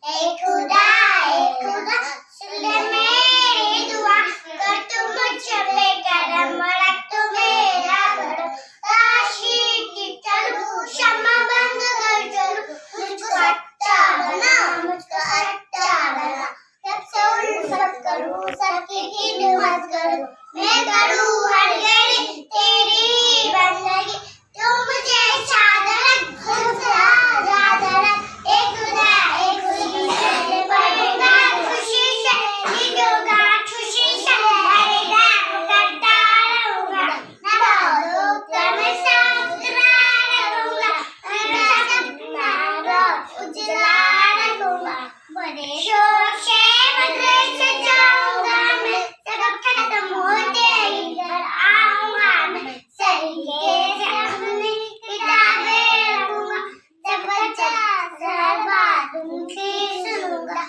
ए खुदा सुन ले मेरी दुआ कर तू मुझ पे करम रख तू मेरा भरम काशी की चलूं शम्मा बंद कर चलूं मुझको अच्छा बना सबसे उल्फत करूं सबकी खिदमत करूं मैं करूं हर घड़ी तेरी बंदगी तू मुझे शाद रख खुद से आजाद रख ए खुदा से बढ़ेगा खुशी से जीतूंगा खुशी से बढ़ेगा करता रहूंगा ना तो मैं साथ रहूंगा मेरा सपना रोज उजला रखूंगा बड़े शौक से मदरसे जाऊंगा मैं सब खत्म होते ही घर आऊंगा मैं सलीके से अपनी किताबें रखूंगा सब बच्चा हर बात उनकी सुनूंगा